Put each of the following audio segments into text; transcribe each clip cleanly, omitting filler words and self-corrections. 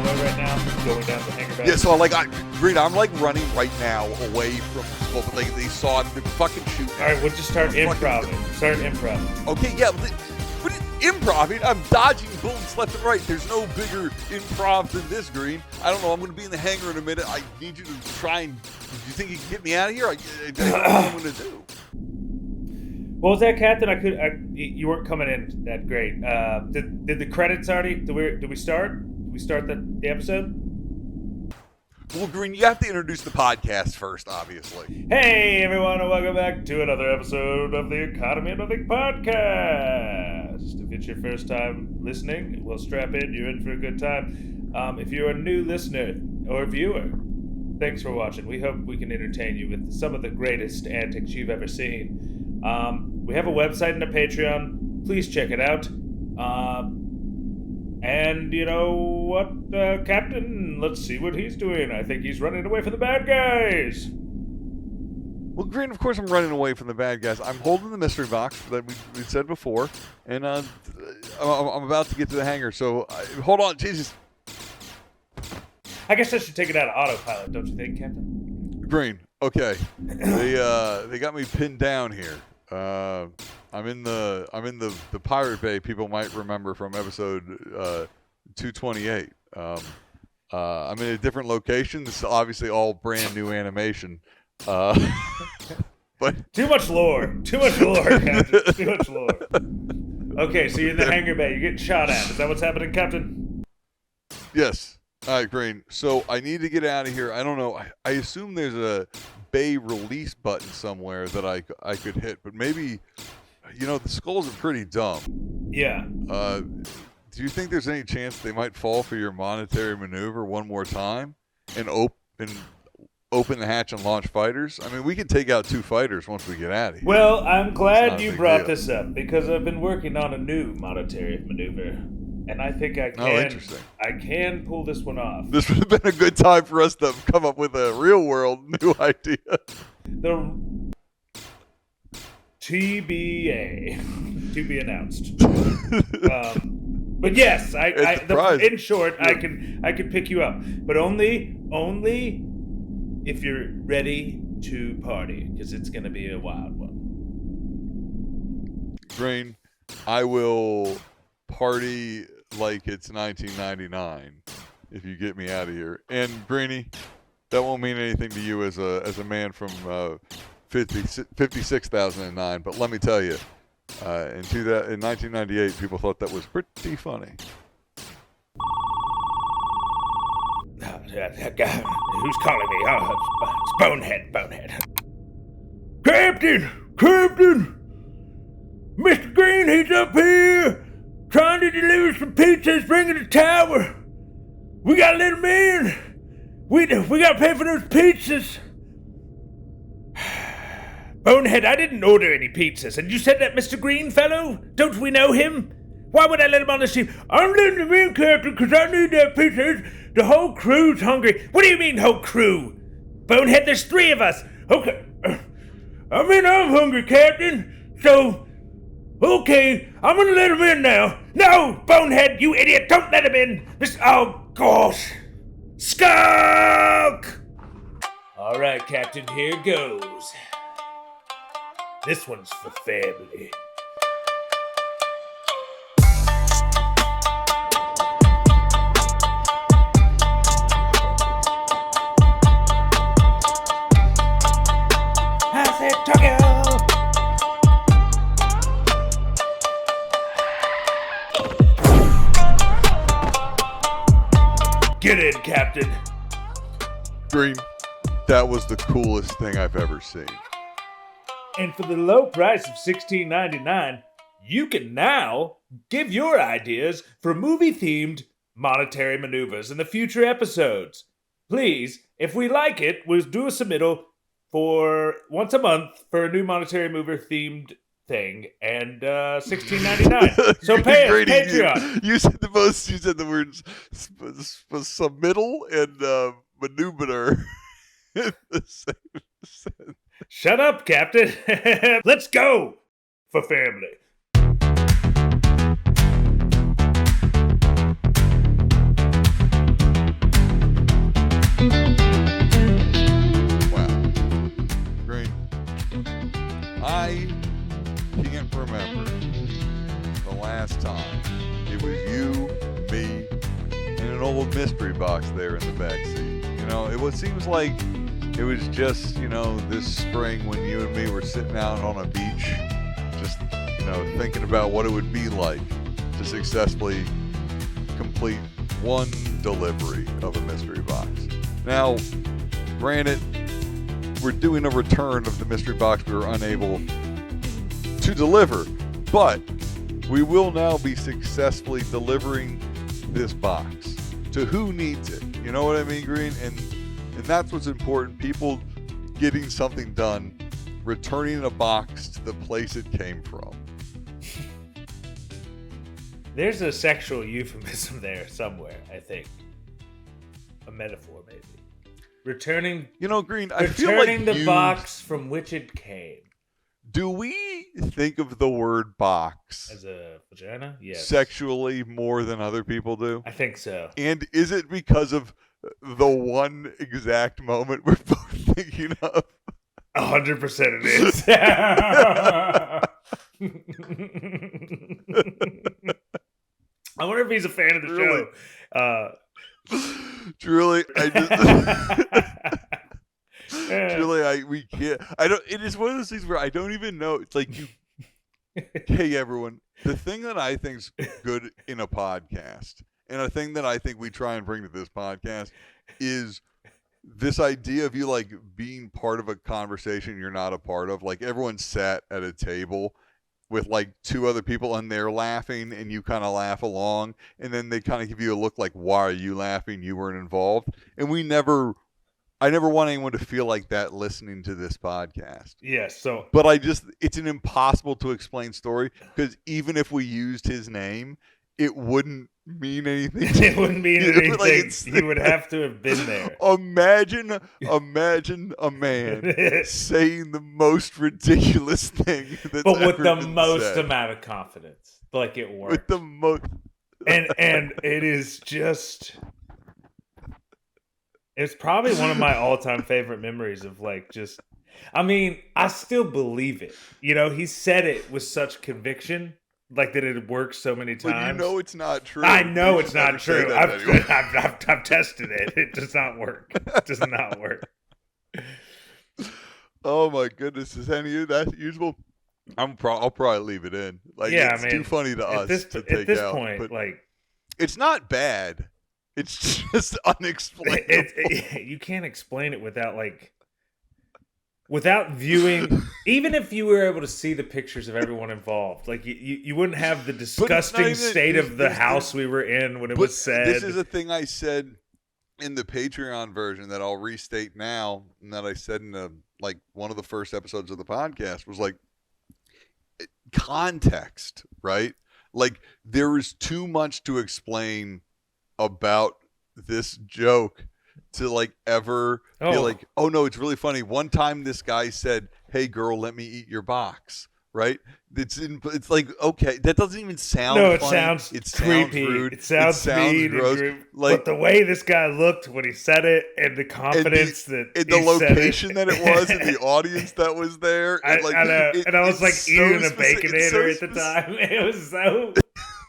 hallway right now, going down the hangar back. Yeah, so I'm like running right now away from people, but they saw it, they're fucking shooting. All right, we'll just start improv. Start improv. Okay, yeah, but improv, I'm dodging bullets left and right. There's no bigger improv than this, Green. I don't know, I'm going to be in the hangar in a minute. I need you to try and, do you think you can get me out of here? I don't know what I'm going to do. What was that, Captain? You weren't coming in that great. Did the credits already? Did we start? Did we start the episode? Well, Green, you have to introduce the podcast first, obviously. Hey, everyone, and welcome back to another episode of the Economy of Nothing podcast. If it's your first time listening, well, strap in. You're in for a good time. If you're a new listener or viewer, thanks for watching. We hope we can entertain you with some of the greatest antics you've ever seen. We have a website and a Patreon. Please check it out. And you know what, Captain? Let's see what he's doing. I think he's running away from the bad guys. Well, Green, of course I'm running away from the bad guys. I'm holding the mystery box that we said before, and I'm about to get to the hangar. So hold on, Jesus. I guess I should take it out of autopilot, don't you think, Captain? Green, okay. They got me pinned down here. I'm in the Pirate Bay. People might remember from episode 228. I'm in a different location. This is obviously all brand new animation. But too much lore, Captain. Too much lore. Okay, so you're in the hangar bay. You're getting shot at. Is that what's happening, Captain? Yes. All right, Green. So I need to get out of here. I don't know. I assume there's a bay release button somewhere that I could hit, but maybe, the skulls are pretty dumb. Yeah. Do you think there's any chance they might fall for your monetary maneuver one more time and open the hatch and launch fighters? I mean, we can take out 2 fighters once we get out of here. Well, I'm glad you brought this up because I've been working on a new monetary maneuver. And I think I can pull this one off. This would have been a good time for us to come up with a real-world new idea. The TBA, to be announced. But yes, in short, I can pick you up, but only if you're ready to party, because it's going to be a wild one. Green, I will party like it's 1999 if you get me out of here. And Greenie, that won't mean anything to you as a man from 56,009, but let me tell you, in 1998, people thought that was pretty funny. Who's calling me? Oh, it's Bonehead. Captain! Mr. Green, he's up here trying to deliver some pizzas, bringing the tower. We gotta let him in. We gotta pay for those pizzas. Bonehead, I didn't order any pizzas, and you said that Mr. Green fellow? Don't we know him? Why would I let him on the ship? I'm letting him in, Captain, because I need that pizza. The whole crew's hungry. What do you mean, whole crew? Bonehead, there's 3 of us. Okay. I mean, I'm hungry, Captain. So, okay, I'm gonna let him in now. No, Bonehead, you idiot, don't let him in. Oh, gosh. Skunk! All right, Captain, here goes. This one's for family. I said Tokyo! Get in, Captain. Green, that was the coolest thing I've ever seen. And for the low price of $16.99, you can now give your ideas for movie-themed monetary maneuvers in the future episodes. Please, if we like it, we'll do a submittal for once a month for a new monetary mover-themed thing, and $16.99. So pay us, Patreon. You said the words submittal and maneuver in the same sentence. Shut up, Captain. Let's go for family. It was you, me, and an old mystery box there in the back seat. You know, it seems like it was just, you know, this spring when you and me were sitting out on a beach, just, you know, thinking about what it would be like to successfully complete one delivery of a mystery box. Now, granted, we're doing a return of the mystery box we were unable to deliver, but we will now be successfully delivering this box to who needs it. You know what I mean, Green? And that's what's important. People getting something done, returning a box to the place it came from. There's a sexual euphemism there somewhere, I think. A metaphor, maybe. Returning, you know, Green, I feel like returning the box from which it came. Do we think of the word box as a vagina? Yes. Sexually more than other people do? I think so. And is it because of the one exact moment we're both thinking of? 100% it is. I wonder if he's a fan of the show. Truly, we can't. It is one of those things where I don't even know. It's like hey, everyone. The thing that I think's good in a podcast, and a thing that I think we try and bring to this podcast, is this idea of you like being part of a conversation you're not a part of. Like everyone sat at a table with like two other people and they're laughing and you kind of laugh along, and then they kind of give you a look like, why are you laughing? You weren't involved. And I never want anyone to feel like that listening to this podcast. Yes. But it's an impossible to explain story, because even if we used his name, it wouldn't mean anything. It wouldn't mean anything. Like he would have to have been there. Imagine a man saying the most ridiculous thing that's but with ever the been most said. amount of confidence. Like it works. With the most. and it is just. It's probably one of my all-time favorite memories of like just. I mean, I still believe it. You know, he said it with such conviction. Like that it works so many times. But you know it's not true. I know it's not true. Anyway. I've tested it. It does not work. It does not work. Oh my goodness. Is any of that usable? I'll probably leave it in. Like, yeah, it's too funny to us to take out. At this point, but like, it's not bad. It's just unexplainable. You can't explain it without viewing. Even if you were able to see the pictures of everyone involved, like you wouldn't have the disgusting state of the house we were in when it was said. This is a thing I said in the Patreon version that I'll restate now, and that I said in one of the first episodes of the podcast was like, context, right? Like there is too much to explain about this joke to like ever be like, oh no, it's really funny. One time this guy said, "Hey girl, let me eat your box." Right? It's like, okay, that doesn't even sound funny. Sounds it creepy. Sounds rude. It sounds mean gross. And like, but the way this guy looked when he said it, and the confidence the location that it was, and the audience that was there, and I was like eating a Baconator at the time. It was so.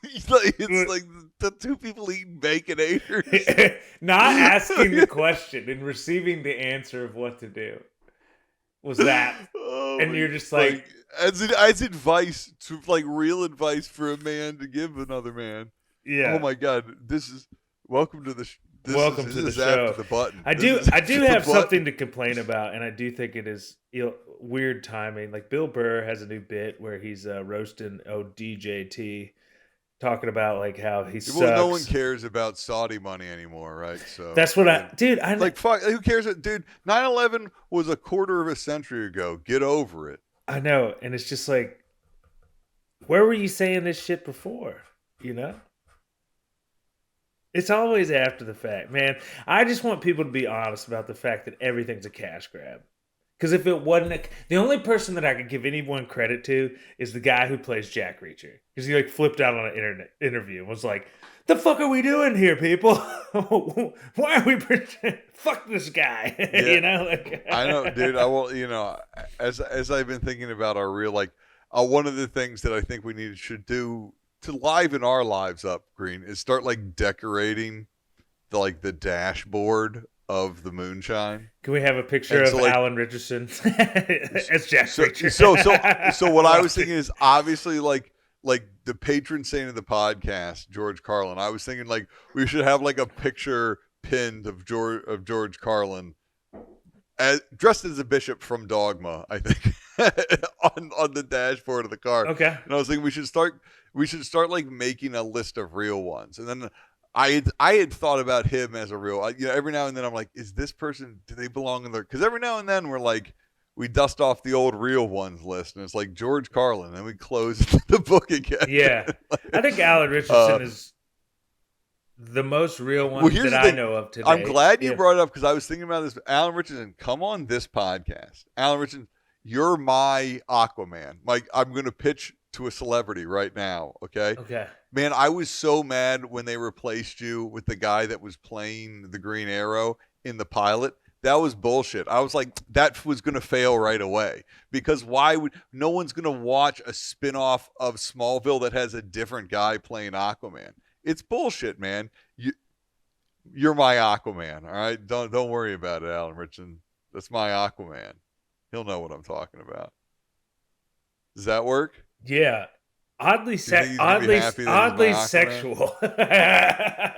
it's like the two people eating Baconators. Not asking the question and receiving the answer of what to do was that. And you're just like as advice to like real advice for a man to give another man. Yeah. Oh my God. This is welcome to the welcome to the show. After the button. I do have something to complain about, and I do think it is weird timing. Like Bill Burr has a new bit where he's roasting DJT. Talking about like how he sucks. Well, no one cares about Saudi money anymore, right? So that's what I like. Fuck, who cares? Dude, 9/11 was a quarter of a century ago. Get over it. I know, and it's just like, where were you saying this shit before? You know, it's always after the fact, man. I just want people to be honest about the fact that everything's a cash grab. Because if it wasn't, the only person that I could give anyone credit to is the guy who plays Jack Reacher. Because he like flipped out on an internet interview and was like, "The fuck are we doing here, people? Why are we fuck this guy?" Yeah. You know, like, I know, dude. I will. You know, as I've been thinking about our real one of the things that I think we should do to liven our lives up, Green, is start like decorating the dashboard of the moonshine. Can we have a picture of Alan Richardson as Jack Reacher? So what I was thinking is obviously like the patron saint of the podcast, George Carlin. I was thinking like we should have like a picture pinned of George Carlin dressed as a bishop from Dogma, I think, on the dashboard of the car. Okay. And I was thinking we should start like making a list of real ones. And then I had thought about him as a real, every now and then I'm like, is this person, do they belong in there? Because every now and then we're like, we dust off the old real ones list and it's like George Carlin and we close the book again. Yeah. I think Alan Richardson is the most real one that I know of today. I'm glad you brought it up because I was thinking about this. Alan Richardson, come on this podcast. Alan Richardson, you're my Aquaman. Like, I'm going to pitch to a celebrity right now, okay? Okay. Man, I was so mad when they replaced you with the guy that was playing the Green Arrow in the pilot. That was bullshit. I was like, that was going to fail right away. Because no one's going to watch a spinoff of Smallville that has a different guy playing Aquaman. It's bullshit, man. You're my Aquaman, all right? Don't worry about it, Alan Richardson. That's my Aquaman. He'll know what I'm talking about. Does that work? Yeah. Oddly sexual.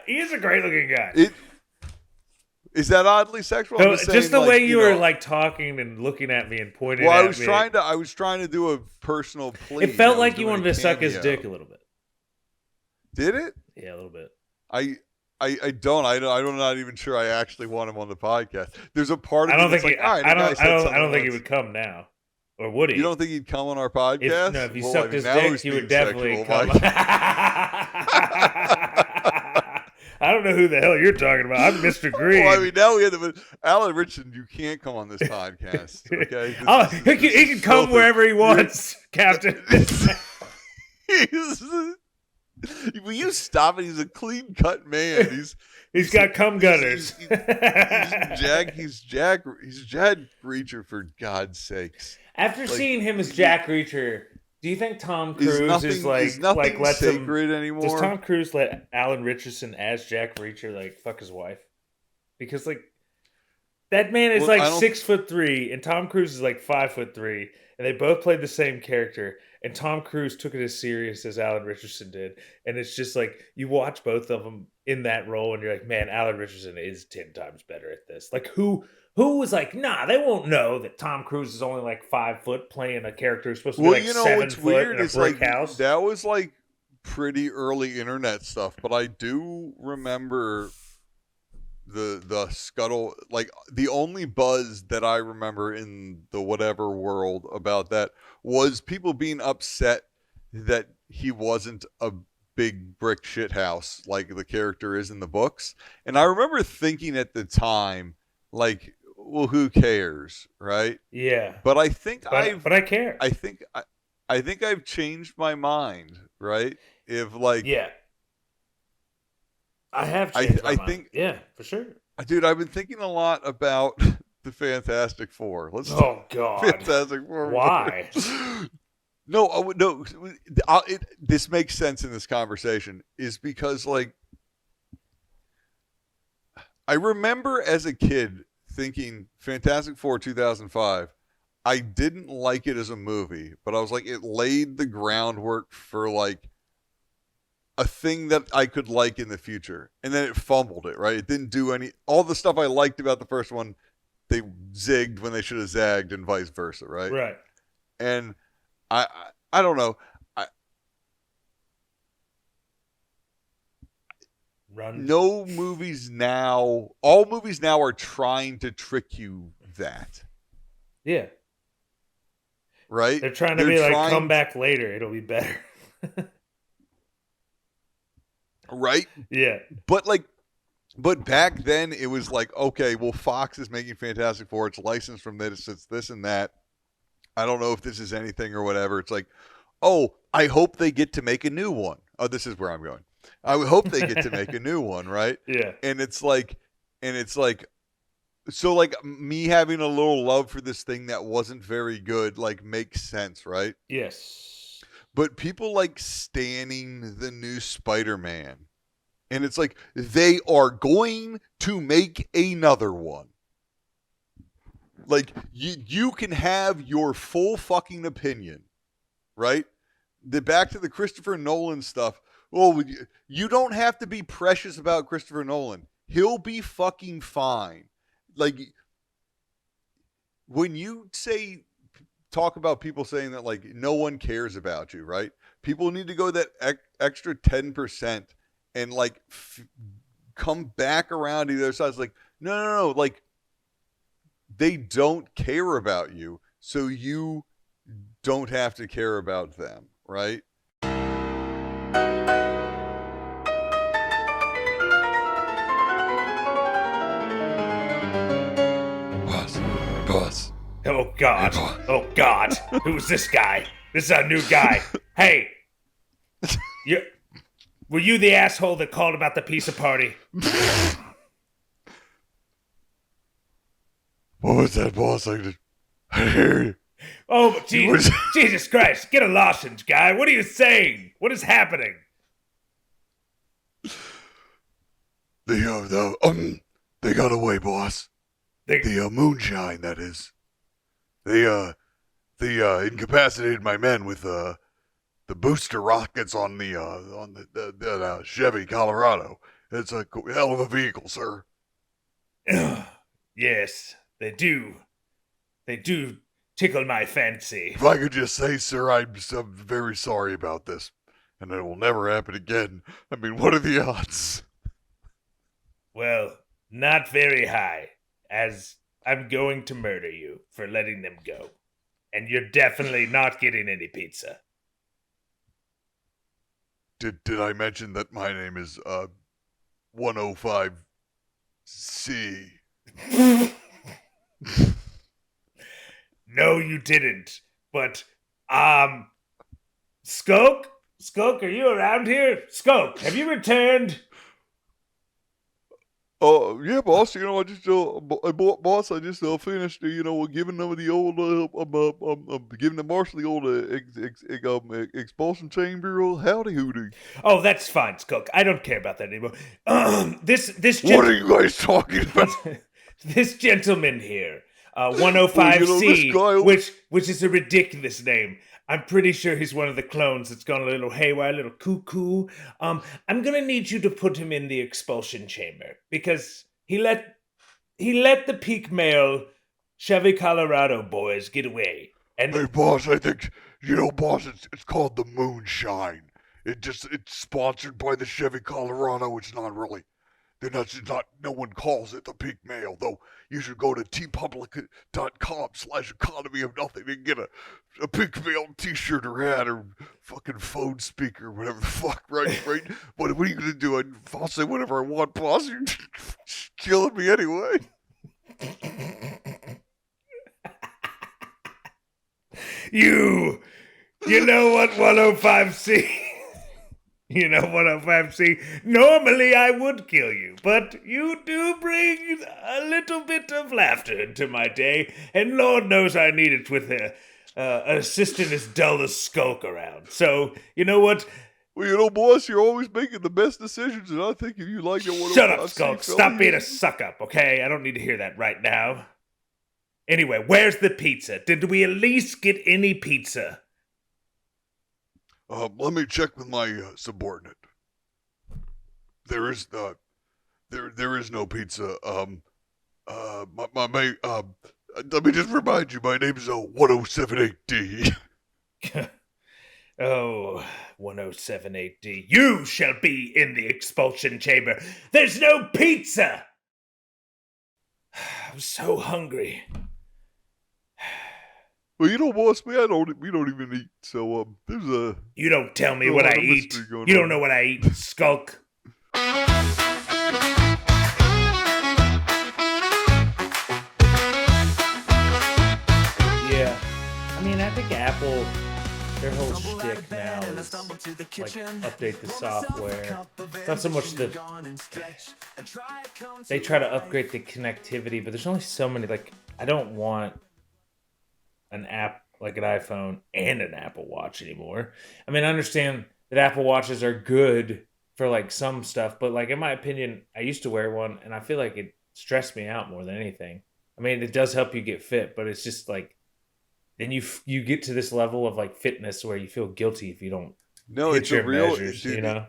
He is a great looking guy. Is that oddly sexual? No, just the way you were like talking and looking at me and pointing at me. I was trying to do a personal plea. It felt like you wanted to suck his dick a little bit. Did it? Yeah, a little bit. I'm not even sure I actually want him on the podcast. There's a part of me that's like, all right, I don't think he would come now. Or would he? You don't think he'd come on our podcast? If he sucked his dick, he would definitely come. I don't know who the hell you're talking about. I'm Mr. Green. Well, I mean, now we have to. Alan Richardson, you can't come on this podcast. Okay? He can come wherever he wants, Captain. Will you stop it? He's a clean cut man. He's got cum gutters. He's Jack Reacher, for God's sakes. After seeing him as Jack Reacher, do you think Tom Cruise is like lets sacred anymore? Does Tom Cruise let Alan Richardson as Jack Reacher like fuck his wife? Because like that man is 6'3" and Tom Cruise is like 5'3", and they both played the same character. And Tom Cruise took it as serious as Alan Richardson did. And it's just like, you watch both of them in that role and you're like, man, Alan Richardson is 10 times better at this. Like, who was like, nah, they won't know that Tom Cruise is only like 5 foot playing a character who's supposed to be like 7 foot in a brick house. That was like pretty early internet stuff. But I do remember the scuttle, like the only buzz that I remember in the whatever world about that was people being upset that he wasn't a big brick shit house like the character is in the books. And I remember thinking at the time, like, well, who cares, right? Yeah. But I think but I care. I think I've changed my mind, right? If like, yeah. I have changed my mind. Think, yeah, for sure. Dude, I've been thinking a lot about the Fantastic Four. Oh, God. Fantastic Four. Why? No. This makes sense in this conversation is because, like, I remember as a kid thinking Fantastic Four 2005, I didn't like it as a movie, but I was like, it laid the groundwork for, like, a thing that I could like in the future. And then it fumbled it, right? It didn't do all the stuff I liked about the first one, they zigged when they should have zagged and vice versa, right? Right. And I don't know. All movies now are trying to trick you that. Yeah. Right? They're trying to come back later. It'll be better. Right? Yeah. But back then it was like, okay, well, Fox is making Fantastic Four. It's licensed from this, it's this and that. I don't know if this is anything or whatever. It's like, oh, I hope they get to make a new one. Oh, this is where I'm going. I hope they get to make a new one, right? Yeah. And it's like, so like me having a little love for this thing that wasn't very good, like makes sense, right? Yes. but people like standing the new Spider-Man. And it's like, they are going to make another one. Like, you can have your full fucking opinion, right? Back to the Christopher Nolan stuff. Well, you don't have to be precious about Christopher Nolan. He'll be fucking fine. Like, when you talk about people saying that, like, no one cares about you, right? People need to go that extra 10% and, like, come back around to the other side. It's like, no. Like, they don't care about you, so you don't have to care about them, right? Boss. Oh, God. Oh, God. Who's this guy? This is our new guy. Hey. Were you the asshole that called about the pizza party? What was that, boss? I didn't hear you. Oh, Jesus Christ. Get a lozenge, guy. What are you saying? What is happening? They got away, boss. The moonshine, that is. They incapacitated my men with the booster rockets on the Chevy Colorado. It's a hell of a vehicle, sir. Yes, they do. They do tickle my fancy. If I could just say, sir, I'm very sorry about this, and it will never happen again. I mean, what are the odds? Well, not very high, as I'm going to murder you for letting them go. And you're definitely not getting any pizza. Did I mention that my name is 105C? No, you didn't. But, Skulk? Skulk, are you around here? Skulk, have you returned? Yeah, boss. You know, boss. I just finished. Giving them the old, giving the marshal the old expulsion chamber. Howdy hoody. Oh, that's fine, Skulk. I don't care about that anymore. What are you guys talking about? This gentleman here, 105C, which is a ridiculous name. I'm pretty sure he's one of the clones that's gone a little haywire, a little cuckoo. I'm gonna need you to put him in the expulsion chamber because he let the peak male Chevy Colorado boys get away. And hey, boss, I think boss. It's called the Moonshine. It's sponsored by the Chevy Colorado. It's not really. No one calls it the peak mail, though. You should go to tpublic.com/economy of nothing and get a peak mail t-shirt or hat or fucking phone speaker, whatever the fuck, right? What are you gonna do? I'll say whatever I want, boss. You're killing me anyway. You know what, 105C? You know, 105C, normally I would kill you, but you do bring a little bit of laughter into my day, and Lord knows I need it with an assistant as dull as Skulk around. So, you know what? Well, boss, you're always making the best decisions, and I think if you like it, Shut up, Skulk. Stop being a suck-up, okay? I don't need to hear that right now. Anyway, where's the pizza? Did we at least get any pizza? Let me check with my subordinate. There is no pizza. Let me just remind you, my name's 1078D. Oh, 1078D. You shall be in the expulsion chamber. There's no pizza! I'm so hungry. Well, boss, we don't even eat, so, there's a... You don't tell me what I eat. You don't know what I eat, Skulk. Yeah. I mean, I think Apple, their whole shtick now is, like, update the software. It's not so much the... They try to upgrade the connectivity, but there's only so many, like, I don't want an app like an iPhone and an Apple Watch anymore. I mean, I understand that Apple Watches are good for like some stuff, but like in my opinion, I used to wear one and I feel like it stressed me out more than anything. I mean, it does help you get fit, but it's just like then you get to this level of like fitness where you feel guilty if you don't hit it's your a real measures, dude, you know?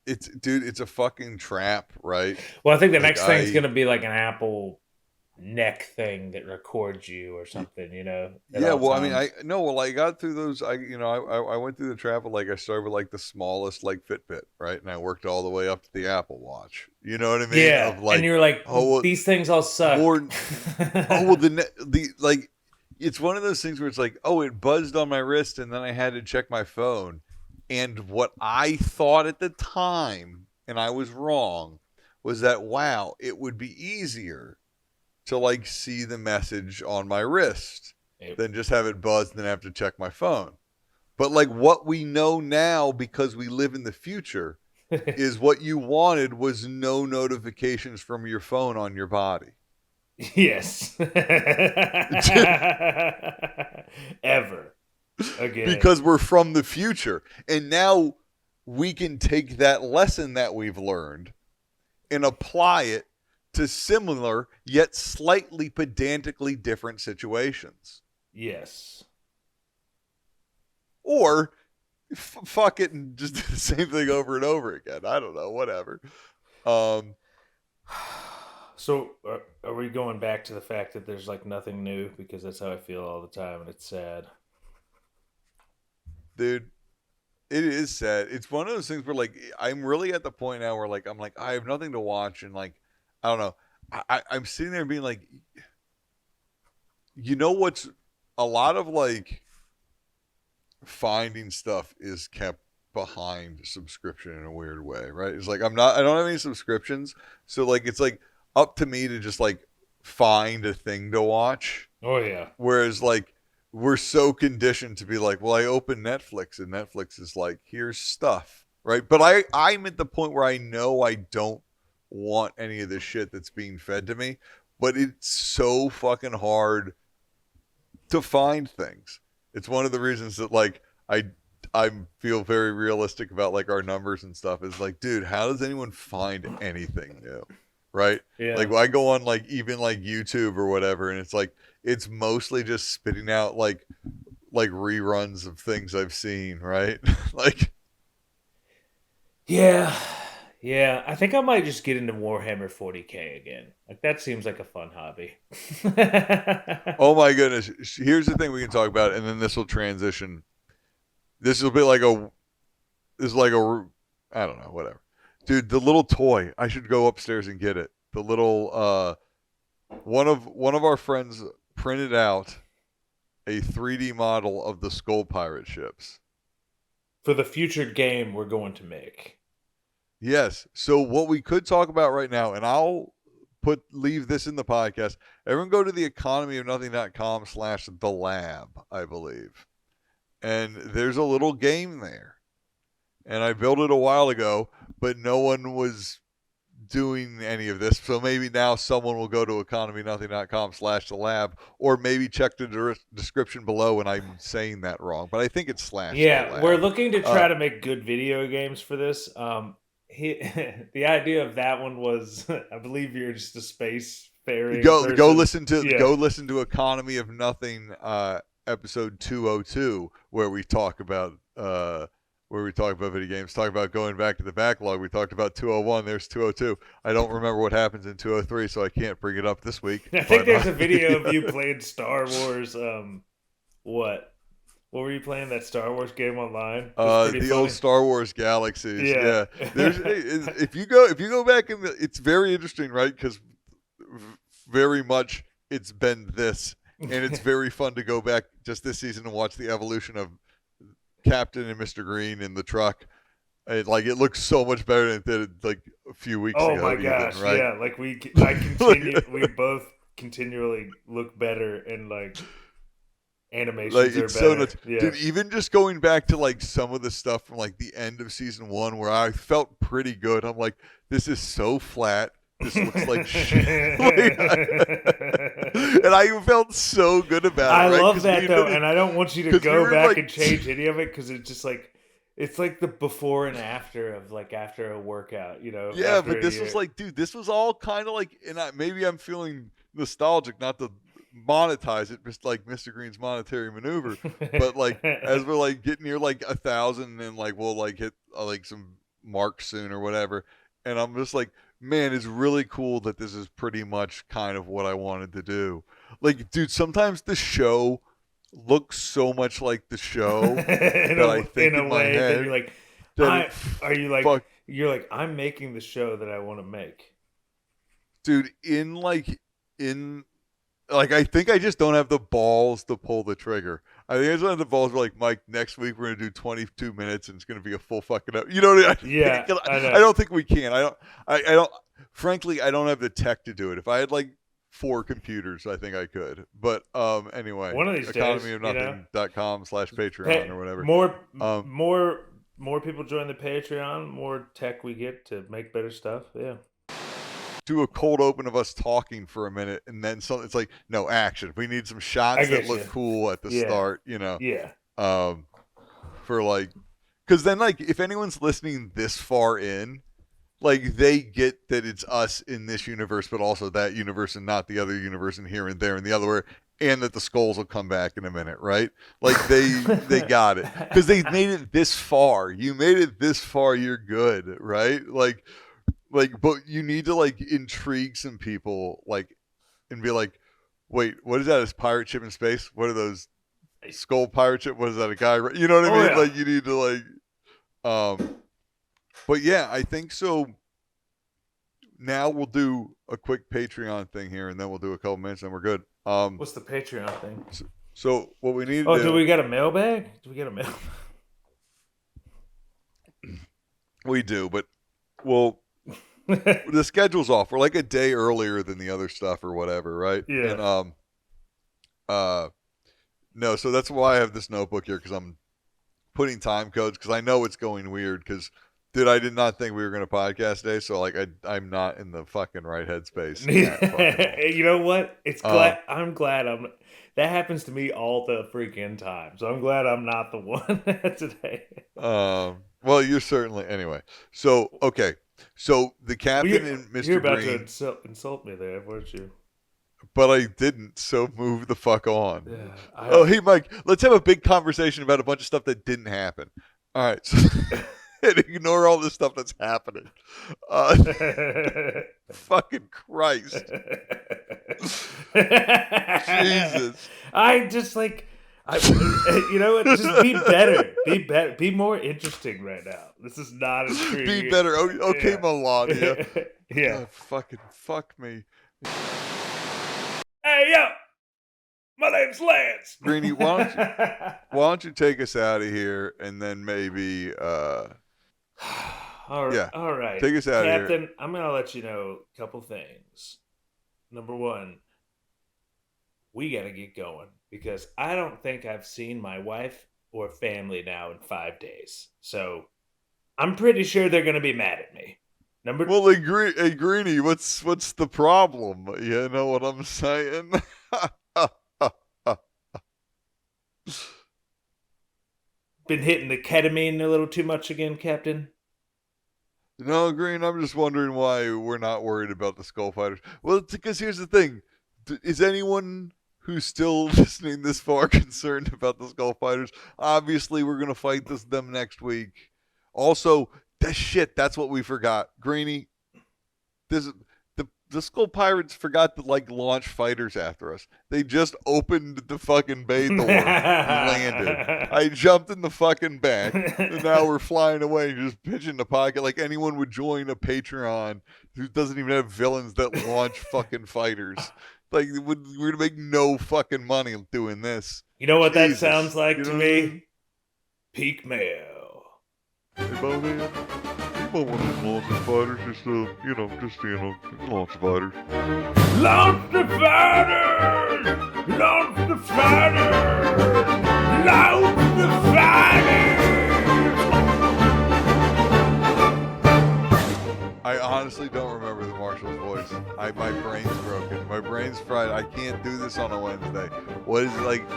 it's a fucking trap, right? Well, I think the next thing's going to be like an Apple neck thing that records you or something, you know? Yeah, well, times. I mean, I got through those. I went through the trap of like I started with like the smallest like Fitbit, right, and I worked all the way up to the Apple Watch. You know what I mean? Yeah, of like, and you're like, these things all suck. Like, it's one of those things where it's like, oh, it buzzed on my wrist, and then I had to check my phone, and what I thought at the time, and I was wrong, was that wow, it would be easier to like see the message on my wrist than just have it buzz and then have to check my phone. But like what we know now, because we live in the future, is what you wanted was no notifications from your phone on your body. Yes. Ever. Again. Because we're from the future. And now we can take that lesson that we've learned and apply it to similar yet slightly pedantically different situations. Yes. Or fuck it and just do the same thing over and over again. I don't know, whatever. So are we going back to the fact that there's like nothing new? Because that's how I feel all the time, and it's sad. Dude, it is sad. It's one of those things where like I'm really at the point now where like I'm like I have nothing to watch, and like I don't know. I'm sitting there being like, you know what's a lot of like finding stuff is kept behind subscription in a weird way, right? It's like I don't have any subscriptions, so like it's like up to me to just like find a thing to watch. Oh yeah. Whereas like we're so conditioned to be like, well, I open Netflix and Netflix is like, here's stuff, right? But I'm at the point where I know I don't want any of this shit that's being fed to me, but it's so fucking hard to find things. It's one of the reasons that like I feel very realistic about like our numbers and stuff is like, dude, how does anyone find anything new? Right? Yeah. Like I go on like even like YouTube or whatever, and it's like it's mostly just spitting out like reruns of things I've seen, right? Like Yeah, I think I might just get into Warhammer 40K again. Like that seems like a fun hobby. Oh my goodness. Here's the thing we can talk about, and then this will transition. This will be like I don't know, whatever. Dude, the little toy. I should go upstairs and get it. The little one of our friends printed out a 3D model of the Skull Pirate ships. For the future game we're going to make. Yes. So what we could talk about right now, and I'll leave this in the podcast. Everyone go to the economyofnothing.com/the lab, I believe. And there's a little game there. And I built it a while ago, but no one was doing any of this. So maybe now someone will go to economyofnothing.com/the lab, or maybe check the description below when I'm saying that wrong. But I think it's /. Yeah, we're looking to try to make good video games for this. The idea of that one was, I believe you're just a space fairy. Go listen to Economy of Nothing episode 202 where we talk about video games. Talk about going back to the backlog. We talked about 201. There's 202. I don't remember what happens in 203, so I can't bring it up this week. I think there's a video of you playing Star Wars. What were you playing, that Star Wars game online? The funny. Old Star Wars Galaxies. Yeah. There's if you go back it's very interesting, right? Because very much it's been this, and it's very fun to go back just this season and watch the evolution of Captain and Mr. Green in the truck. It looks so much better than it did like a few weeks ago. Oh my gosh, right? Yeah, like we both continually look better and like. Animations like, are it's better. So nuts. Yeah. Dude, even just going back to like some of the stuff from like the end of season 1 where I felt pretty good. I'm like, this is so flat. This looks like shit. And I felt so good about it. I right? love that though, and I don't want you to go back and change any of it because it's just like it's like the before and after of like after a workout, Yeah, but this was like, dude, this was all kind of like, and maybe I'm feeling nostalgic, not to monetize it, just like Mr. Green's monetary maneuver, but like as we're like getting near like 1,000, and like we'll like hit like some mark soon or whatever, and I'm just like, man, it's really cool that this is pretty much kind of what I wanted to do. Like, dude, sometimes the show looks so much like the show that I think in my head. You're like, you're like, I'm making the show that I want to make. Dude, I think I just don't have the balls to pull the trigger. I think I just don't have the balls. We're like, Mike, next week we're going to do 22 minutes and it's going to be a full fucking up. You know what I mean? Yeah. I don't think we can. I don't, frankly, I don't have the tech to do it. If I had like 4 computers, I think I could. But anyway, one of these economyofnothing.com/Patreon or whatever. More people join the Patreon, more tech we get to make better stuff. Yeah. Do a cold open of us talking for a minute, and then something. It's like, no action. We need some shots that look cool at the start, Yeah. For like, because then like if anyone's listening this far in, like they get that it's us in this universe, but also that universe and not the other universe, and here and there and the other way, and that the skulls will come back in a minute, right? Like they got it because they made it this far. You made it this far. You're good, right? Like, but you need to like intrigue some people, like, and be like, wait, what is that? Is pirate ship in space? What are those skull pirate ship? What is that? A guy? You know what I mean? Yeah. Like you need to like, but yeah, I think so. Now we'll do a quick Patreon thing here, and then we'll do a couple minutes, and we're good. What's the Patreon thing? So what we need to do... do we get a mailbag? We do, but the schedule's off. We're like a day earlier than the other stuff or whatever, right? Yeah. And no, so that's why I have this notebook here, because I'm putting time codes, because I know it's going weird, because dude, I did not think we were going to podcast today, so like I'm not in the fucking right headspace. You know what? I'm glad that happens to me all the freaking time. So I'm glad I'm not the one today. Well, you're certainly anyway. So okay, so the captain and Mr. You're about Green, to insult me there, weren't you? but I didn't. So move the fuck on. Yeah, hey Mike, let's have a big conversation about a bunch of stuff that didn't happen. All right. So and ignore all this stuff that's happening. Fucking Christ. Jesus. I just like, you know what? Just be better. Be better. Be more interesting right now. This is not a tree. Be better. Okay, Melania. Yeah. God, fucking fuck me. Hey, yo. My name's Lance. Greenie, why don't you take us out of here, and then maybe all right. Take us out of here. Captain, I'm going to let you know a couple things. Number one, we got to get going, because I don't think I've seen my wife or family now in 5 days. So I'm pretty sure they're going to be mad at me. Well, hey, Greenie, what's the problem? You know what I'm saying? Been hitting the ketamine a little too much again, Captain? No, Green, I'm just wondering why we're not worried about the Skull Fighters. Well, it's because here's the thing. Is anyone who's still listening this far concerned about the Skull Fighters? Obviously, we're going to fight them next week. Also, that's what we forgot. Greenie, the Skull Pirates forgot to like launch fighters after us. They just opened the fucking bay door and landed. I jumped in the fucking back, and now we're flying away, just pitching the pocket like anyone would join a Patreon who doesn't even have villains that launch fucking fighters. Like, we're gonna make no fucking money doing this. You know what Jesus. that sounds like to me? I mean? Peak mail. Hey, Bobby. One of these launching fighters, just launch fighters. Launch the fighters! Launch the fighters! Launch the fighters! I honestly don't remember the Marshall's voice. My brain's broken. My brain's fried. I can't do this on a Wednesday. What is it like?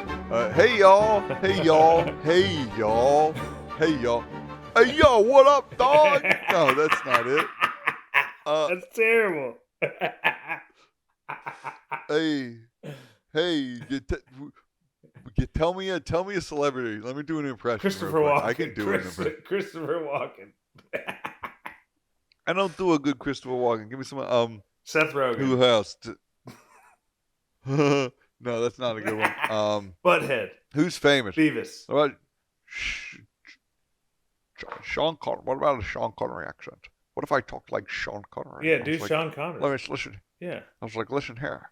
Hey y'all. Hey y'all. Hey y'all. Hey y'all. Hey yo, what up, dog? No, that's not it. That's terrible. Hey, tell me a celebrity. Let me do an impression. Christopher Walken. I can do an impression. Christopher Walken. I don't do a good Christopher Walken. Give me some. Seth Rogen. Who else? No, that's not a good one. Butthead. Who's famous? Beavis. What about Sean Connery? What about a Sean Connery accent? What if I talked like Sean Connery? Yeah, do Sean Connery. Let me listen. Yeah. I was like, listen here.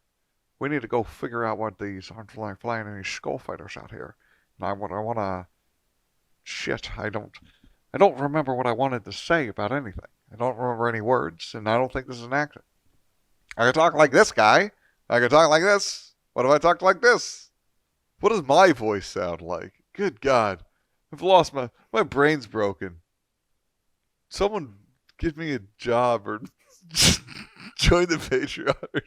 We need to go figure out what these aren't flying any skull fighters out here. And I want to. Shit, I don't remember what I wanted to say about anything. I don't remember any words, and I don't think this is an accent. I can talk like this guy. I can talk like this. What if I talked like this? What does my voice sound like? Good God. I've lost my brain's broken. Someone give me a job or join the Patreon or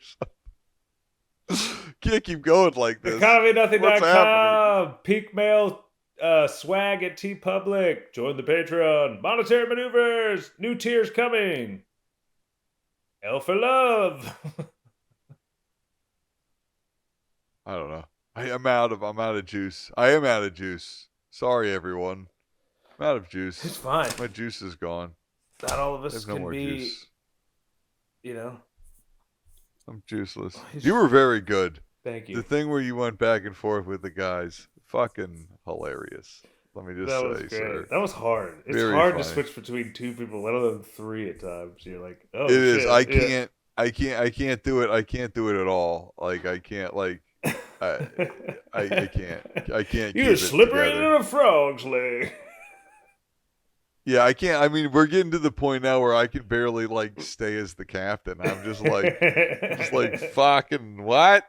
something. Can't keep going like this. EconomyNothing.com. Peak mail swag at TeePublic. Join the Patreon. Monetary maneuvers. New tiers coming. L for love. I don't know. I'm out of juice. I am out of juice. Sorry, everyone. I'm out of juice. It's fine. My juice is gone. Not all of us There's no can more be, juice. you know. I'm juiceless. You were very good. Thank you. The thing where you went back and forth with the guys, fucking hilarious. Let me just say, was great. sir. That was hard. It's Very hard funny. to switch between two people, let alone three at times. You're like, oh, it is. shit. I can't do it. I can't do it at all. Like I can't. Like I can't. I can't. You're keep slippery it together. in a frog's leg. Yeah, I can't. I mean, we're getting to the point now where I can barely like stay as the captain. I'm just like fucking what?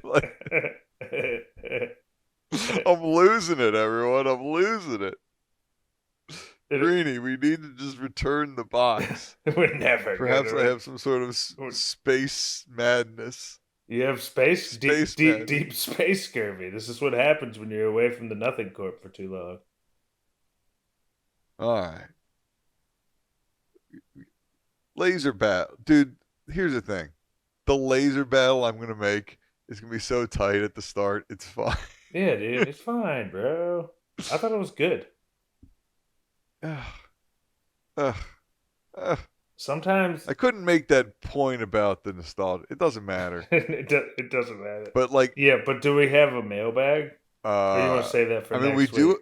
Like, I'm losing it, everyone. I'm losing it. Greenie, we need to just return the box. We're never. Perhaps I have some sort of space madness. You have space Space deep space scurvy. This is what happens when you're away from the Nothing Corp for too long. All right. Laser battle. Dude, here's the thing. The laser battle I'm going to make is going to be so tight at the start. It's fine. Yeah, dude. It's fine, bro. I thought it was good. Sometimes I couldn't make that point about the nostalgia. It doesn't matter. it doesn't matter. But like, yeah, but do we have a mailbag? Or you want to say that for next week? do.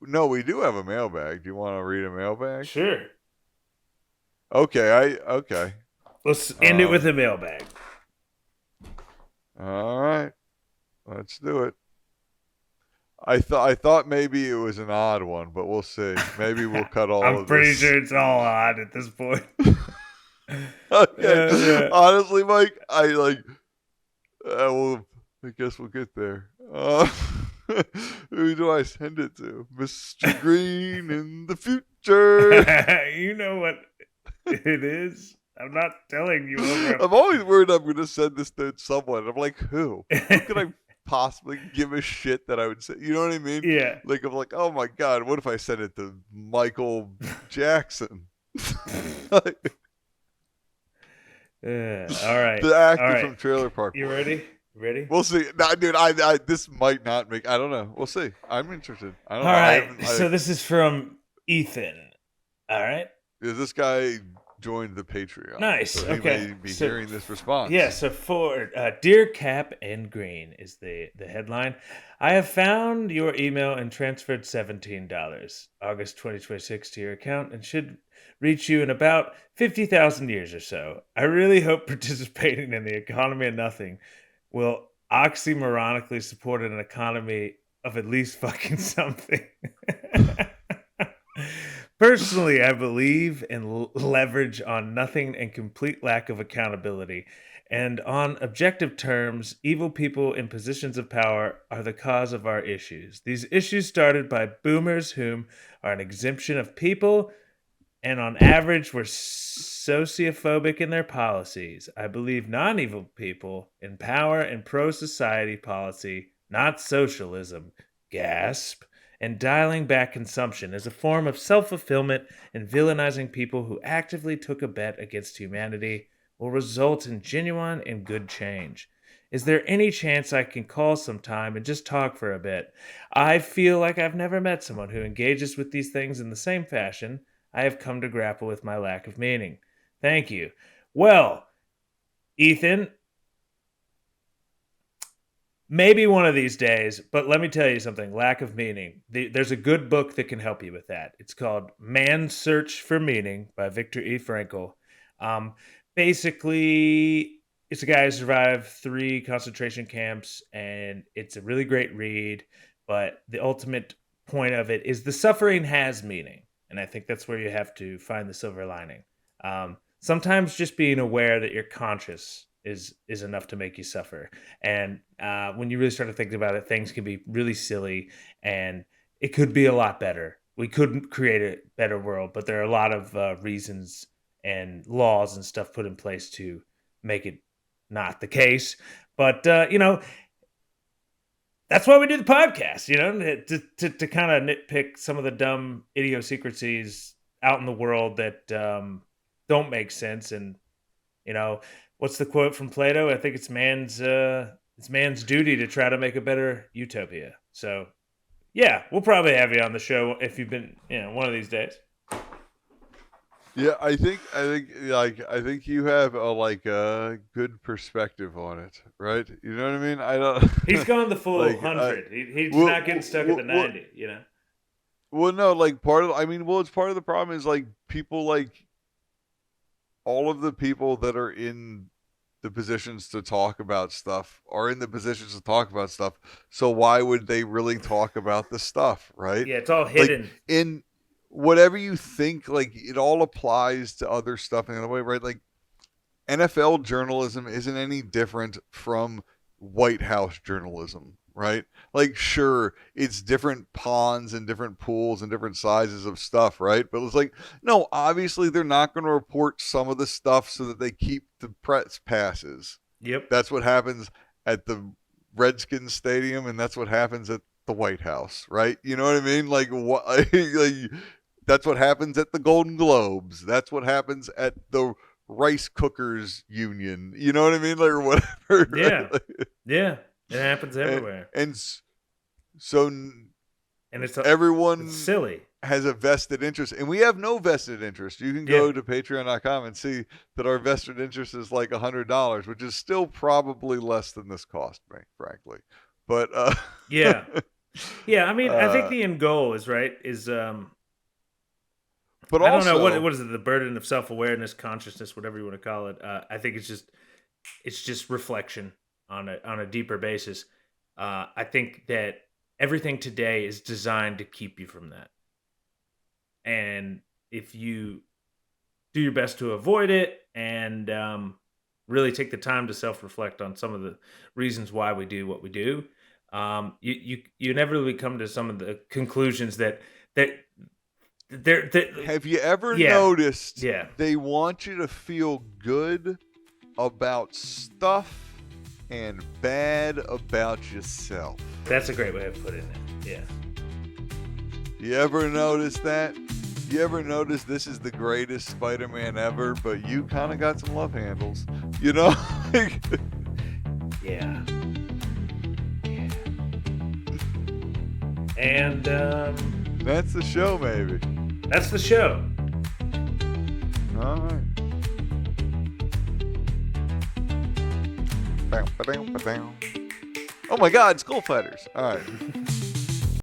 No, we do have a mailbag. Do you want to read a mailbag? Sure. Okay, Let's end it with a mailbag. All right, let's do it. I thought maybe it was an odd one, but we'll see. Maybe we'll cut all of this. I'm pretty sure it's all odd at this point. Okay. Yeah. Honestly, Mike, I guess we'll get there. Who do I send it to? Mr. Green in the future. You know what it is? I'm not telling you over. I'm always worried I'm going to send this to someone. I'm like, who? Who could I possibly give a shit that I would say? You know what I mean? Yeah. Like, I'm like, oh my God, what if I send it to Michael Jackson? Yeah. All right. The actor all right. from Trailer Park. You ready? Ready? We'll see. Nah, dude, I this might not make. I don't know. We'll see. I'm interested. I don't All know. right. So this is from Ethan. All right. This guy joined the Patreon. Nice. So Okay. He may be hearing this response. Yeah. So for Dear Cap and Green is the headline. I have found your email and transferred $17 August 2026 to your account and should reach you in about 50,000 years or so. I really hope participating in the economy of nothing will oxymoronically support an economy of at least fucking something. Personally, I believe in leverage on nothing and complete lack of accountability. And on objective terms, evil people in positions of power are the cause of our issues. These issues started by boomers whom are an exemption of people and on average were sociophobic in their policies. I believe non-evil people in power and pro-society policy, not socialism. Gasp. And dialing back consumption as a form of self-fulfillment and villainizing people who actively took a bet against humanity will result in genuine and good change. Is there any chance I can call sometime and just talk for a bit? I feel like I've never met someone who engages with these things in the same fashion I have come to grapple with my lack of meaning. Thank you. Well, Ethan, maybe one of these days, but let me tell you something. Lack of meaning. There's a good book that can help you with that. It's called Man's Search for Meaning by Viktor E. Frankl. Basically, it's a guy who survived 3 concentration camps, and it's a really great read, but the ultimate point of it is the suffering has meaning, and I think that's where you have to find the silver lining. Sometimes just being aware that you're conscious is enough to make you suffer. And when you really start to think about it, things can be really silly, and it could be a lot better. We couldn't create a better world, but there are a lot of reasons and laws and stuff put in place to make it not the case. But, that's why we do the podcast, to kind of nitpick some of the dumb idiosyncrasies out in the world that don't make sense. And, what's the quote from Plato? I think it's man's duty to try to make a better utopia. So, yeah, we'll probably have you on the show if you've been, one of these days. Yeah, I think you have a good perspective on it, right? You know what I mean? I don't. He's gone the full 100. He's not getting stuck at the 90. Well, no, it's part of the problem is people all of the people that are in the positions to talk about stuff are in the positions to talk about stuff. So why would they really talk about the stuff, right? Yeah, it's all hidden. In whatever you think, it all applies to other stuff in a way, right? NFL journalism isn't any different from White House journalism, right? Sure, it's different ponds and different pools and different sizes of stuff, right? But it's no, obviously they're not going to report some of the stuff so that they keep the press passes. Yep. That's what happens at the Redskins stadium, and that's what happens at the White House, right? You know what I mean? That's what happens at the Golden Globes. That's what happens at the Rice Cookers Union. You know what I mean? Or whatever. Yeah. Right? Yeah. It happens everywhere. And so it's everyone it's silly. Has a vested interest. And we have no vested interest. You can go to patreon.com and see that our vested interest is $100, which is still probably less than this cost me, frankly. But yeah. Yeah, I think the end goal is but I also, don't know what is it, the burden of self-awareness, consciousness, whatever you want to call it. I think it's just reflection on a deeper basis. I think that everything today is designed to keep you from that. And if you do your best to avoid it and really take the time to self-reflect on some of the reasons why we do what we do, you inevitably come to some of the conclusions that have you ever noticed they want you to feel good about stuff and bad about yourself? That's a great way of putting it. Yeah. You ever notice that? You ever notice this is the greatest Spider-Man ever, but you kind of got some love handles? Yeah. And that's the show, maybe. That's the show. All right. Oh my God, Skull Fighters. All right.